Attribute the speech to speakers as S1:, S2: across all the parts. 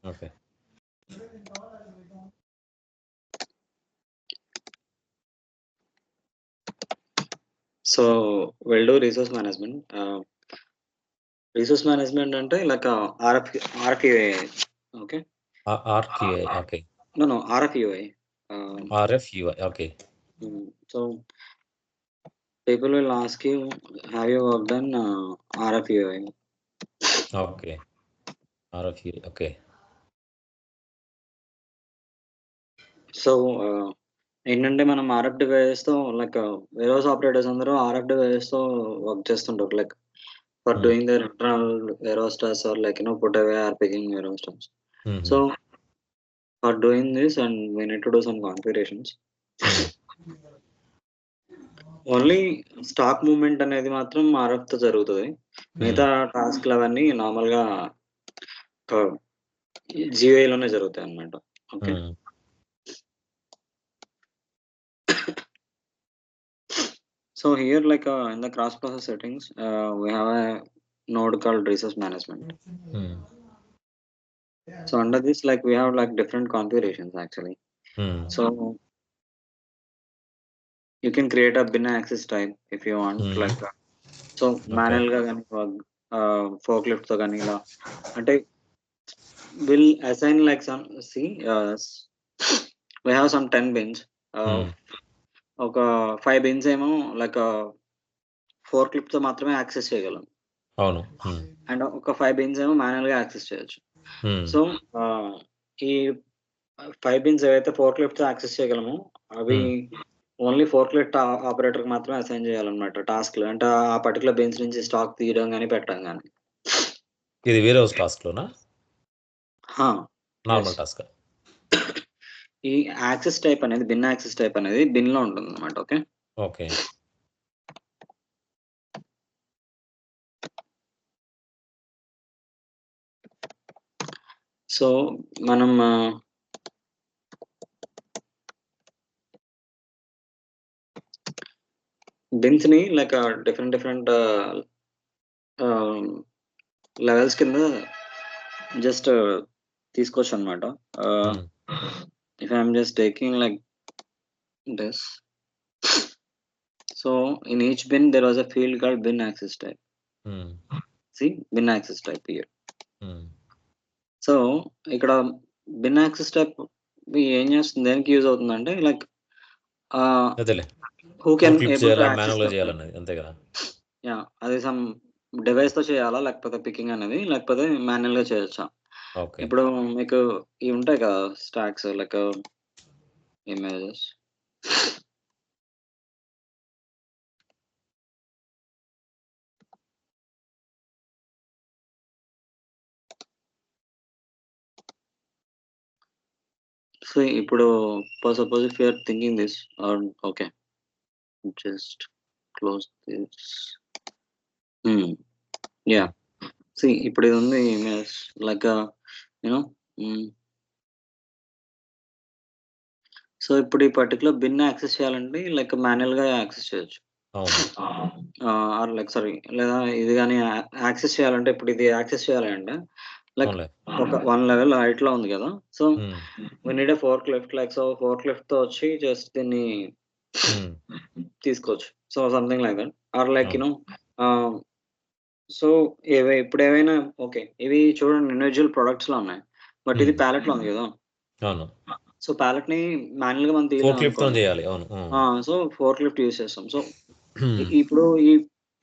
S1: Okay.
S2: So we'll do resource management. Resource management అంటే like RFUI. Okay.
S1: RQA. Okay.
S2: No, RFUI.
S1: RFUI. Okay.
S2: So people will ask you, have you worked on RFUI?
S1: Okay. RFUI. Okay.
S2: So ఏంటంటే మనం RF డివైజెస్తో like warehouse operators అందరూ RF డివైజెస్తో work చేస్తుంటారు like for
S1: Hmm.
S2: Doing their internal warehouse tasks or like put away or picking warehouse tasks.
S1: Mhm.
S2: So for doing this and we need to do some configurations.
S1: Hmm.
S2: Only stock movement అనేది మాత్రం ఆర్ఎఫ్‌తో జరుగుతది. మిగతా టాస్క్‌లు అవన్నీ నార్మల్‌గా జీయూఐలోనే జరుగుతాయన్నమాట. Okay.
S1: Hmm.
S2: So here like in the cross process settings, we have a node called resource management.
S1: Hmm.
S2: So under this like we have like different configurations actually.
S1: Hmm.
S2: So you can create a bin access type if you want like so
S1: Okay.
S2: manual గా గాని forklift తో గాని ఇలా అంటే will assign like some see we have some 10 bins. ఒక 5 bins ఏమో like forklift తో మాత్రమే యాక్సెస్ చేయగలం.
S1: అవును.
S2: అండ్ ఒక 5 బిన్స్ ఏమో మాన్యువల్ గా యాక్సెస్ చేయొచ్చు. సో ఈ 5 బిన్స్ ఏవైతే ఫోర్క్లిఫ్ట్ తో యాక్సెస్ చేయగలమో అవి ఓన్లీ ఫోర్క్లిఫ్ట్ ఆపరేటర్ కి మాత్రమే అసైన్ చేయాలన్నమాట టాస్క్లు. అంటే ఆ పర్టికులర్ బిన్స్ నుంచి స్టాక్ తీయడం కానీ పెట్టడం కానీ.
S1: ఇది వేరే టాస్క్ లోనా? Normal
S2: Yes.
S1: టాస్క్.
S2: ఈ యాక్సెస్ టైప్ అనేది బిన్ యాక్సెస్ టైప్ అనేది బిన్ లో ఉంటుంది అనమాట. ఓకే.
S1: ఓకే.
S2: సో మనం బిన్స్ ని లైక్ డిఫరెంట్ లెవెల్స్ కింద జస్ట్ తీసుకోవచ్చు అనమాట. If I'm just taking like this, so in each bin there was a field called bin access type. See bin access type here. So ఇక్కడ bin access type ఏం చేస్తుంది, దేనికి use అవుతుందంటే like who can able to access
S1: అంతే కదా.
S2: Yeah, అది some device తో చేయాలా లేకపోతే పికింగ్ అనేది లేకపోతే మాన్యువల్ గా చేయొచ్చా. ఇప్పుడు మీకు ఇవి ఉంటాయి కదా స్టాక్స్ లైక్ ఇమేజెస్. సో ఇప్పుడు suppose if you are thinking this okay just close this. Yeah, see ఇప్పుడు ఇది ఉంది ఇమేజ్ లైక్ యూనో. సో ఇప్పుడు ఈ పర్టికులర్ బిన్ యాక్సెస్ చేయాలంటే లైక్ మాన్యువల్ గా యాక్సెస్ చేయొచ్చు. ఆర్ లైక్ సారీ లేదా ఇది కానీ యాక్సెస్ చేయాలంటే ఇప్పుడు ఇది యాక్సెస్ చేయాలి అంటే లైక్ ఒక 1 లెవెల్ హైట్ లో ఉంది కదా. So we need a forklift like so forklift తో వచ్చి జస్ట్ దీన్ని తీసుకోవచ్చు. So something like that or like you know. So ఇప్పుడు ఏవైనా ఓకే ఇవి చూడండి ఇండివిజువల్ ప్రొడక్ట్స్ లో ఉన్నాయి, బట్ ఇది ప్యాలెట్ లో ఉంది కదా. సో ప్యాలెట్ ని మాన్యువల్ గా మనం తీయాలి. సో ఫోర్క్లిఫ్ట్ యూజ్ చేస్తాం. సో ఇప్పుడు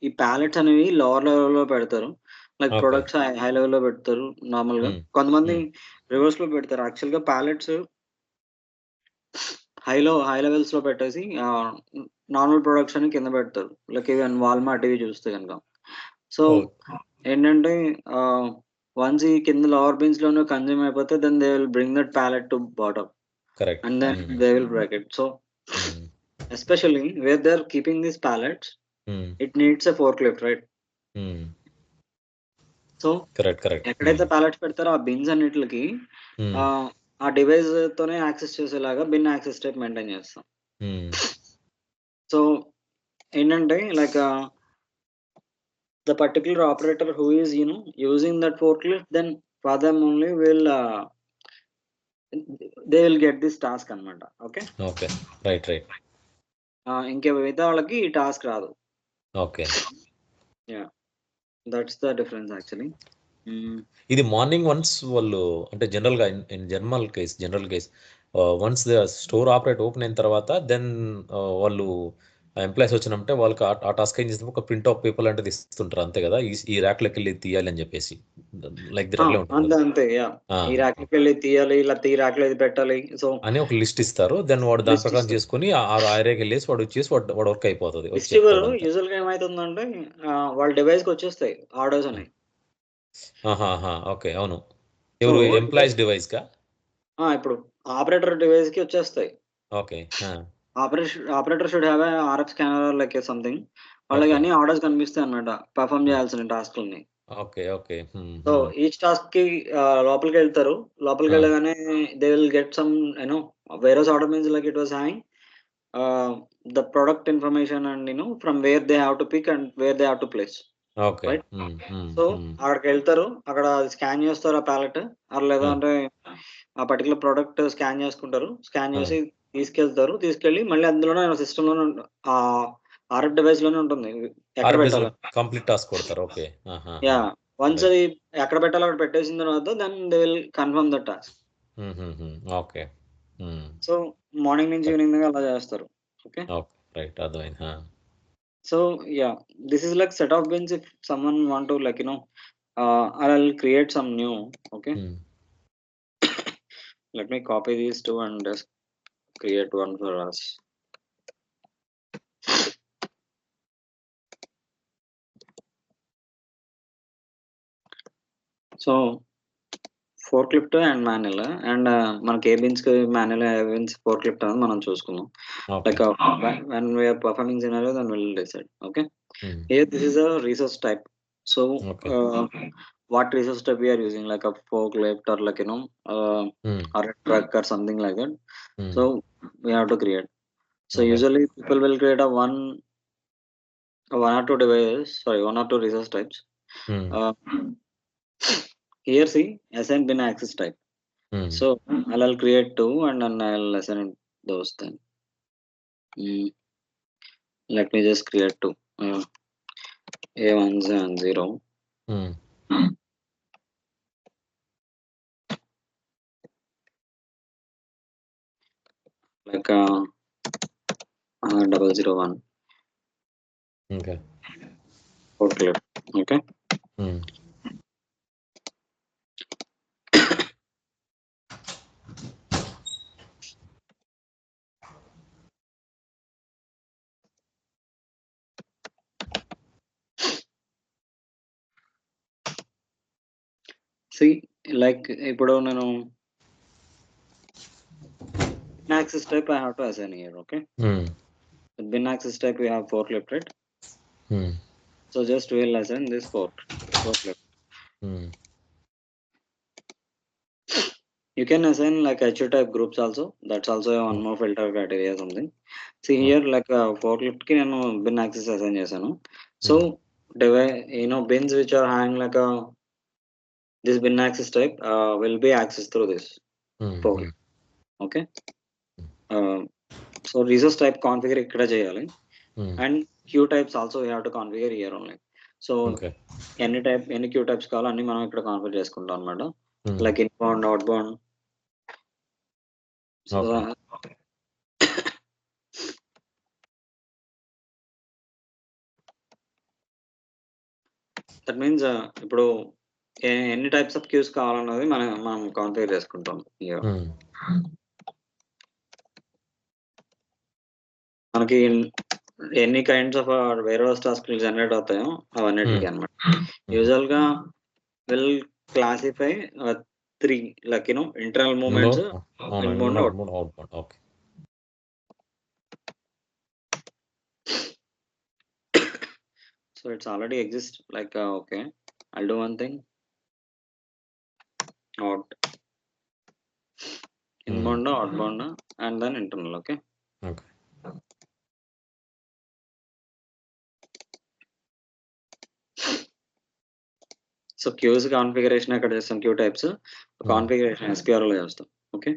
S2: ఈ ప్యాలెట్స్ అనేవి లోవర్ లెవెల్ లో పెడతారు, లైక్ ప్రొడక్ట్స్ హై లెవెల్ లో పెడతారు నార్మల్ గా. కొంతమంది రివర్స్ లో పెడతారు. యాక్చువల్ గా ప్యాలెట్స్ హై లెవెల్స్ లో పెట్టేసి నార్మల్ ప్రొడక్ట్స్ అని కింద పెడతారు, లైక్ ఈవెన్ వాల్మార్ట్ ఇవి చూస్తే కనుక. సో ఏంటంటే వన్స్ ఈ కింద లోవర్ బిన్స్ లోనే కన్జ్యూమ్ అయిపోతే then they will bring that pallet to bottom and then they will break it. So especially where they are keeping these pallets it needs a forklift, right? So ఎక్కడైతే pallets పెడతారో ఆ bins అన్నిటికి ఆ device తోనే access చేసేలాగా bin access type maintain చేస్తాం. So ఏంటంటే like the particular operator who is using that forklift, then for them only they will get this task అన్నమాట. ఓకే.
S1: ఓకే. రైట్.
S2: ఇంకా మిగతా వాళ్ళకి ఈ టాస్క్ రాదు.
S1: Okay.
S2: Yeah! That's the difference actually.
S1: ఇది morning once వాళ్ళు అంటే జనరల్‌గా in general case once the store open అయిన తర్వాత దెన్ వాళ్ళు ఎంప్లాయీస్ వచ్చినంటే వాళ్ళకి ఆ టాస్క్ ఏం చేస్తాం ఒక ప్రింట్ ఆఫ్ పేపర్ లాంటిది ఇస్తుంటారు అంతే కదా! ఈ ర్యాక్‌లోకెళ్ళి తీయాలి అని చెప్పేసి. లైక్ దట్ అట్లే ఉంటుంది కదా!
S2: అంతే. యాహ్!
S1: ఆ!
S2: ఈ ర్యాక్‌లోకెళ్ళి తీయాలి, లేకపోతే ఈ ర్యాక్‌లో ఇది పెట్టాలి. సో,
S1: అని ఒక లిస్ట్ ఇస్తారు. దెన్ వాడు దాని
S2: లిస్ట్
S1: ప్రకారం
S2: ఇస్తారు.
S1: చేసుకొని ఆ ఏరియాకెళ్ళేసి వాడు వచ్చేసి వాడి వర్క్ అయిపోతది. వచ్చి
S2: లిస్ట్ ఇవ్వరు.
S1: చెప్తాడంతే.
S2: యూజువల్‌గా ఏమైతుందంటే వాళ్ళ డివైస్‌కొచ్చేస్తాయి ఆర్డర్స్
S1: హ్మ్.
S2: అనేవి.
S1: ఆహాహా! ఓకే. అవును.
S2: సో,
S1: ఎవరు
S2: డివైస్
S1: ఎంప్లాయీస్ డివైస్‌కా?
S2: ఇప్పుడు ఆపరేటర్ డివైస్‌కి వచ్చేస్తాయి.
S1: ఓకే. ఆ!
S2: Operator should have a RF scanner like a something. వాళ్ళకి
S1: ఓకే.
S2: అన్ని ఆర్డర్స్ కనిపిస్తాయన్నమాట. పెర్ఫార్మ్
S1: హ్మ్.
S2: చేయాల్సిన టాస్క్‌లని.
S1: ఓకే.
S2: సో, ఈచ్ టాస్క్‌కి లోపలికెళ్తారు.
S1: ఆ!
S2: లోపలికెళ్ళగానే they will get some warehouse order means like it was having uh, the product information and from where they have to pick and where they have to place,
S1: okay.
S2: right? So, అక్కడికెళ్తారు. అక్కడ scan చేస్తారు ఆ pallet. లేదా
S1: ఆ!
S2: అంటే ఆ particular product scan చేసుకుంటారు. Scan
S1: ఆ!
S2: చేసి తీసుకెళ్తారు. తీసుకెళ్ళి మళ్ళీ అందులోనే సిస్టమ్‌లోనే ఆర్ఎఫ్ డివైస్‌లోనే ఉంటుంది. ఎక్కడ
S1: ఆర్‌బిస్‌లో
S2: పెట్టాలో.
S1: కంప్లీట్ టాస్క్ కొడతారు. ఓకే. ఆహాహా!
S2: యాహ్! Once
S1: right.
S2: అది ఎక్కడ పెట్టాలో అక్కడ పెట్టేసిన తర్వాత then they will confirm the task.
S1: హుహుహు. ఓకే. హ్మ్.
S2: సో, మార్నింగ్ నుంచి
S1: రైట్.
S2: ఈవినింగ్ దాకా అలా చేస్తారు. ఓకే.
S1: ఓకే. రైట్. అర్థమైంది. ఆ!
S2: So yeah, this is like set of bins if someone want to I'll create some new. Okay,
S1: హ్మ్.
S2: let me copy these two and just create one for us. So forklift and manual and మనకి ఏ bins కి manual ఏ bins forklift అనేది మనం చూసుకుందాం.
S1: Okay.
S2: Like when we are performing scenario then we'll decide. Okay.
S1: హ్మ్.
S2: Here this is a resource type. So
S1: okay.
S2: what resource type we are using like a forklift or
S1: హ్మ్.
S2: or a truck or something like that.
S1: హ్మ్.
S2: So we have to create. So
S1: okay.
S2: usually people will create one or two devices, sorry, one or two resource types.
S1: హ్మ్.
S2: Uh, Here see assign bin access type.
S1: హ్మ్.
S2: So I'll create two and then I'll assign those then. Let me just create two. A1 and 0.
S1: హ్మ్.
S2: Like 001
S1: okay.
S2: forklift. Okay.
S1: హ్మ్.
S2: See, like ఇప్పుడు నేను bin access type I have to assign here. Okay.
S1: హ్మ్.
S2: The bin access type we have forklift, right?
S1: హ్మ్.
S2: So just we'll assign this forklift.
S1: హ్మ్.
S2: You can assign like HU type groups also. That's also one more filter criteria something. See
S1: okay.
S2: here like forklift ki nenu bin access assign chesanu. So
S1: హ్మ్.
S2: bins which are having like this bin access type will be accessed through this
S1: హ్మ్. హ్మ్.
S2: forklift. Okay. So resource type configure ikkada cheyali.
S1: హ్మ్.
S2: And queue types also we have to configure here only. So
S1: okay.
S2: ఎన్ని queue types కావాలో అన్ని మనం ఇక్కడ configure చేసుకుంటాం అన్నమాట.
S1: హ్మ్.
S2: Like inbound, outbound. So
S1: okay.
S2: That means ఇప్పుడు ఎన్ని టైప్స్ ఆఫ్ క్యూస్ కావాలన్నది మనం కాన్ఫిగర్ చేసుకుంటాం.
S1: హ్మ్.
S2: మనకి ఎన్ని కైండ్స్ ఆఫ్ వేర్ హౌస్ టాస్క్లు జనరేట్ అవుతాయో అవన్నిటికి అన్నమాట. యూజువల్‌గా will classify 3 like internal movements,
S1: అవును.
S2: Inbound, outbound.
S1: Outbound. Okay.
S2: So it's already exist like okay. I'll do one thing. Out inbound, outbound and then internal. Okay.
S1: Okay.
S2: So queues configuration ఎక్కడ చేస్తాం, queue types configuration SQL లో చేస్తాం. Okay.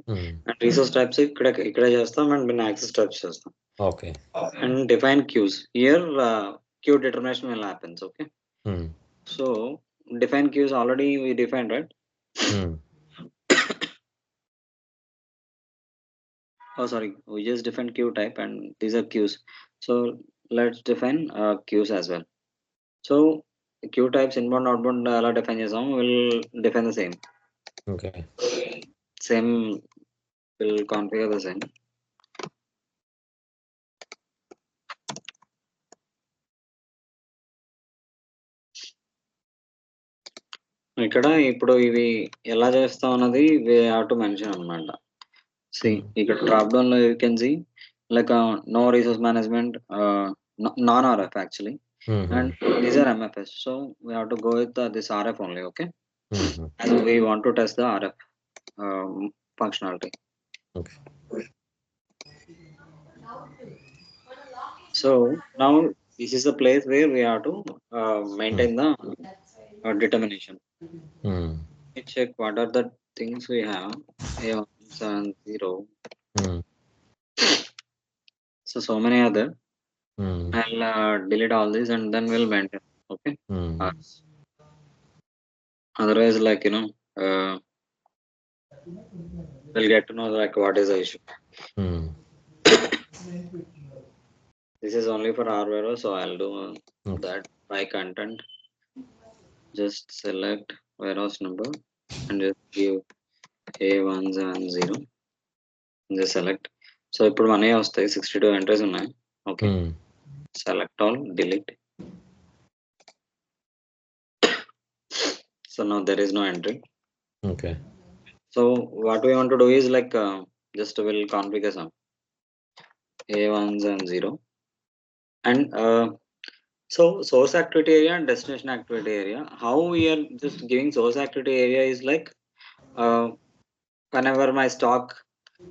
S2: And resource types ఇక్కడే చేస్తాం and main access types చేస్తాం.
S1: Okay.
S2: And define queues here queue determination will happens. Okay. So define queues already we defined, right? Oh sorry, we just defined queue type and these are queues. So let's define queues as well. So queue types inbound outbound ala define chesam, will define the same.
S1: Okay.
S2: Same will configure the same. ఇక్కడ ఇప్పుడు ఇవి ఎలా చేస్తాం అన్నది we have to mention అన్నమాట. See ఇక్కడ drop down లో you can see like no resource management, non RF actually, and these are MFS. So we have to go with this RF only. Okay. As we want to test the RF functionality.
S1: Okay.
S2: So now this is the place where we have to maintain the determination. Let's check what are the things we have. A170. So many other. I'll delete all this and then we'll maintain. Okay. Otherwise, like we'll get to know like what is the issue. This is only for our warehouse, so I'll do that by content. Just select warehouse number and just give A170. Just select. So ఇప్పుడు మన వస్తాయి 62 entries ఉన్నాయి. Okay. Select all, delete. So now there is no entry.
S1: Okay.
S2: So what we want to do is like just will configure some A170 and so source activity area and destination activity area. How we are just giving source activity area is like whenever my stock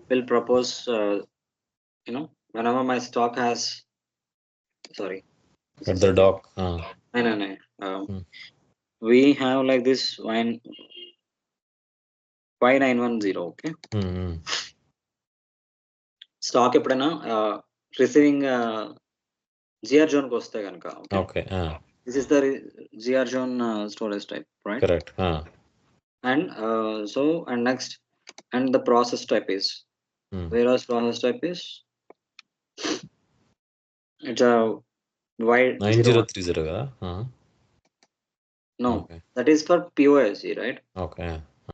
S2: will propose, whenever my stock has, sorry.
S1: At the dock.
S2: No. We have like this Y910. Okay. Stock ఎప్పుడైనా receiving GR zone కి వస్తే కనుక.
S1: Okay.
S2: This is the GR zone storage type, right?
S1: Correct.
S2: And and next, and the process type is warehouse process type is it's a Y9030
S1: కదా.
S2: No, okay. That is for POSC, right?
S1: Okay.